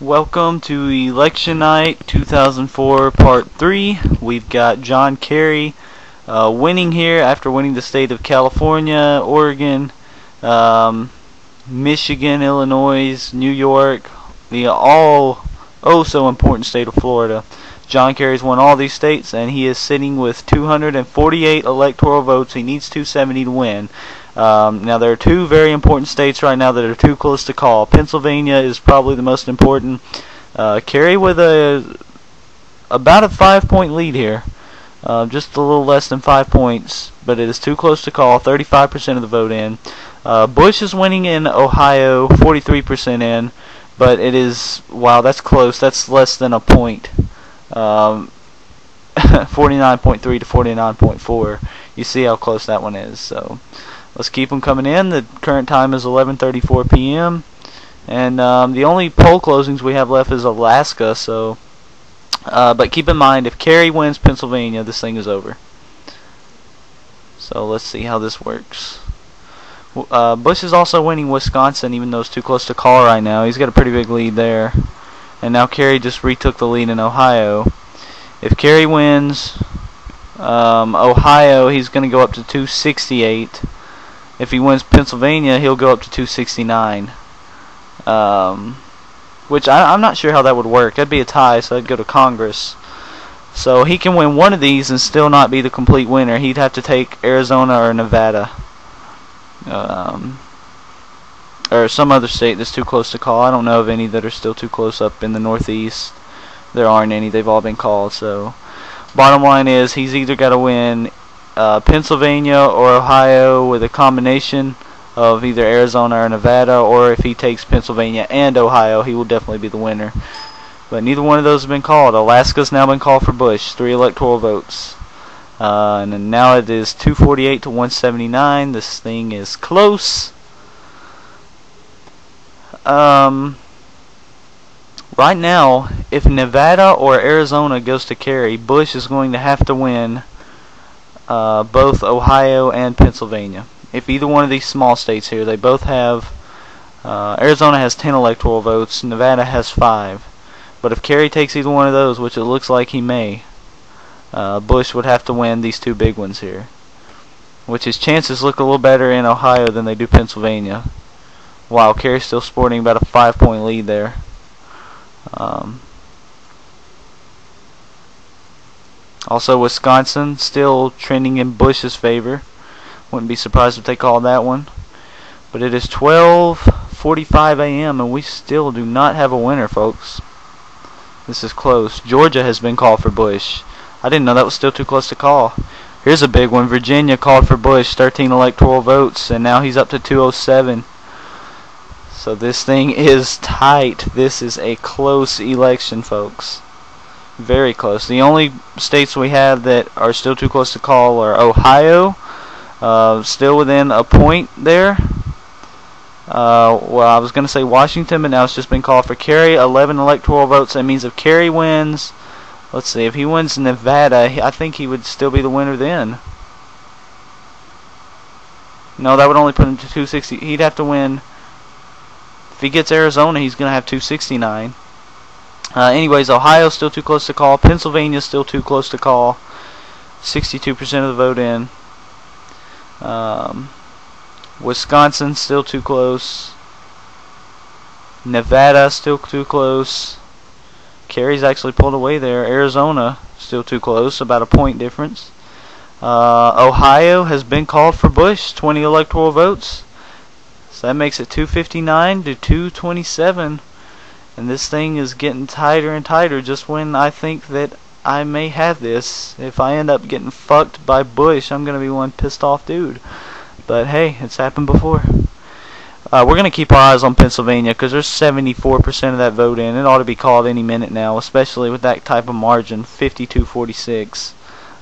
Welcome to Election Night 2004 Part 3. We've got John Kerry winning here after winning the state of California, Oregon, Michigan, Illinois, New York, the all so important state of Florida. John Kerry's won all these states, and he is sitting with 248 electoral votes. He needs 270 to win. Now, there are two very important states right now that are too close to call. Pennsylvania is probably the most important. Kerry with about a 5-point lead here. Just a little less than 5 points, but it is too close to call. 35% of the vote in. Bush is winning in Ohio, 43% in, but it is, wow, that's close. That's less than a point. 49.3 to 49.4. You see how close that one is. So let's keep them coming in. The current time is 11:34 p.m. and the only poll closings we have left is Alaska. So, but keep in mind, if Kerry wins Pennsylvania, this thing is over. So let's see how this works. Bush is also winning Wisconsin, even though it's too close to call right now. He's got a pretty big lead there. And now Kerry just retook the lead in Ohio. If Kerry wins Ohio, he's going to go up to 268. If he wins Pennsylvania, he'll go up to 269. Which I'm not sure how that would work. That'd be a tie, so I'd go to Congress. So he can win one of these and still not be the complete winner. He'd have to take Arizona or Nevada. Or some other state that's too close to call. I don't know of any that are still too close up in the Northeast. There aren't any. They've all been called. So bottom line is he's either got to win Pennsylvania or Ohio with a combination of either Arizona or Nevada, or if he takes Pennsylvania and Ohio, he will definitely be the winner. But neither one of those have been called. Alaska's now been called for Bush, 3 electoral votes. And now it is 248 to 179. This thing is close. Right now, if Nevada or Arizona goes to Kerry, Bush is going to have to win both Ohio and Pennsylvania. If either one of these small states here, they both have, Arizona has 10 electoral votes, Nevada has 5. But if Kerry takes either one of those, which it looks like he may, Bush would have to win these two big ones here, which his chances look a little better in Ohio than they do Pennsylvania. Wow, Kerry's still sporting about a 5-point lead there. Also, Wisconsin still trending in Bush's favor. Wouldn't be surprised if they called that one. But it is 12:45 a.m. and we still do not have a winner, folks. This is close. Georgia has been called for Bush. I didn't know that was still too close to call. Here's a big one. Virginia called for Bush, 13 electoral votes, and now he's up to 207. So this thing is tight. This is a close election, folks. Very close. The only states we have that are still too close to call are Ohio, still within a point there. Well, I was going to say Washington, but now it's just been called for Kerry. 11 electoral votes. That means if Kerry wins, let's see, if he wins Nevada, I think he would still be the winner then. No, that would only put him to 260. He'd have to win. If he gets Arizona, he's going to have 269. Anyways, Ohio's still too close to call. Pennsylvania's still too close to call. 62% of the vote in. Wisconsin's still too close. Nevada still too close. Kerry's actually pulled away there. Arizona still too close, about a point difference. Ohio has been called for Bush, 20 electoral votes. So that makes it 259 to 227. And this thing is getting tighter and tighter just when I think that I may have this. If I end up getting fucked by Bush, I'm going to be one pissed off dude. But hey, it's happened before. We're going to keep our eyes on Pennsylvania because there's 74% of that vote in. It ought to be called any minute now, especially with that type of margin, 52-46.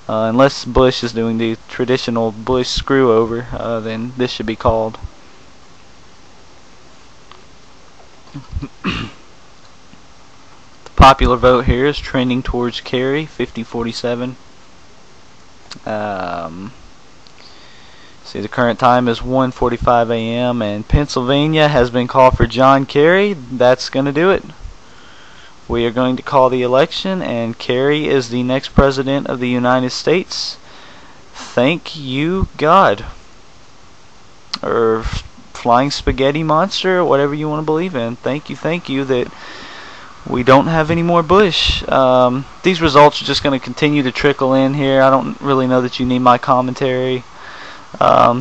Unless Bush is doing the traditional Bush screw over, then this should be called. Popular vote here is trending towards Kerry, 50-47. See, the current time is 1:45 a.m. and Pennsylvania has been called for John Kerry. That's going to do it. We are going to call the election, and Kerry is the next president of the United States. Thank you, God. Or flying spaghetti monster, or whatever you want to believe in. Thank you that we don't have any more Bush. These results are just going to continue to trickle in here. I don't really know that you need my commentary.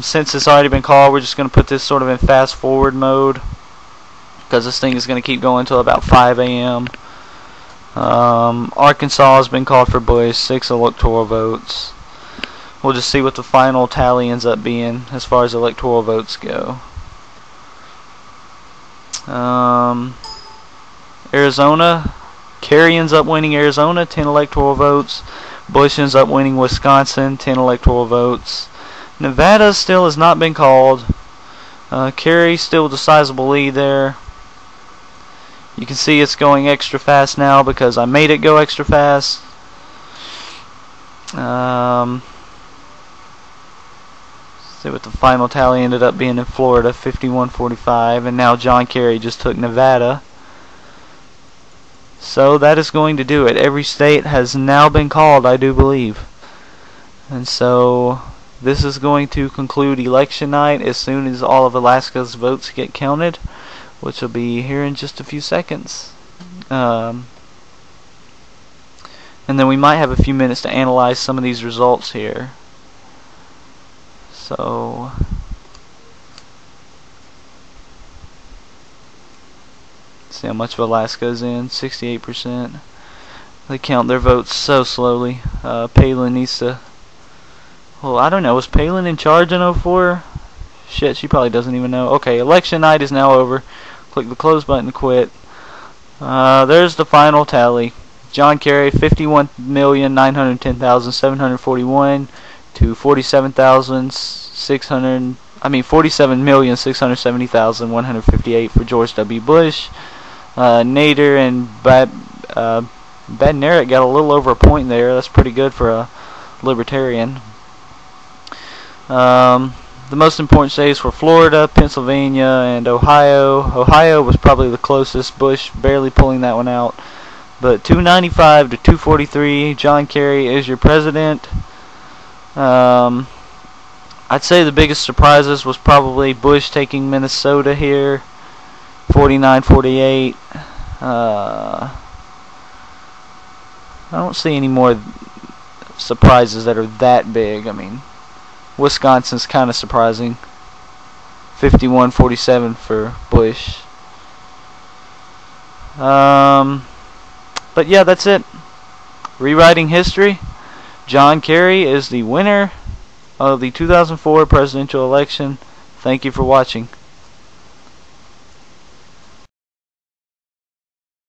Since it's already been called, we're just going to put this sort of in fast forward mode, because this thing is going to keep going until about 5 a.m. Arkansas has been called for Bush, 6 electoral votes. We'll just see what the final tally ends up being as far as electoral votes go. Arizona, Kerry ends up winning Arizona, 10 electoral votes. Bush ends up winning Wisconsin, 10 electoral votes. Nevada still has not been called. Kerry still with a sizable lead there. You can see it's going extra fast now because I made it go extra fast. See what the final tally ended up being in Florida, 51-45, and now John Kerry just took Nevada. So that is going to do it. Every state has now been called, I do believe. And so this is going to conclude election night as soon as all of Alaska's votes get counted, which will be here in just a few seconds. And then we might have a few minutes to analyze some of these results here. So see how much of Alaska is in. 68%. They count their votes so slowly. Palin needs to... Well, I don't know. Was Palin in charge in 04? Shit, she probably doesn't even know. Okay, election night is now over. Click the close button to quit. There's the final tally. John Kerry, 51,910,741 to 47,670,158 for George W. Bush. Nader and Badnarik got a little over a point there. That's pretty good for a libertarian. The most important states were Florida, Pennsylvania, and Ohio. Ohio was probably the closest. Bush barely pulling that one out. But 295 to 243, John Kerry is your president. I'd say the biggest surprises was probably Bush taking Minnesota here, 49-48. I don't see any more surprises that are that big. I mean, Wisconsin's kind of surprising, 51-47 for Bush. But yeah, that's it. Rewriting history. John Kerry is the winner of the 2004 presidential election. Thank you for watching.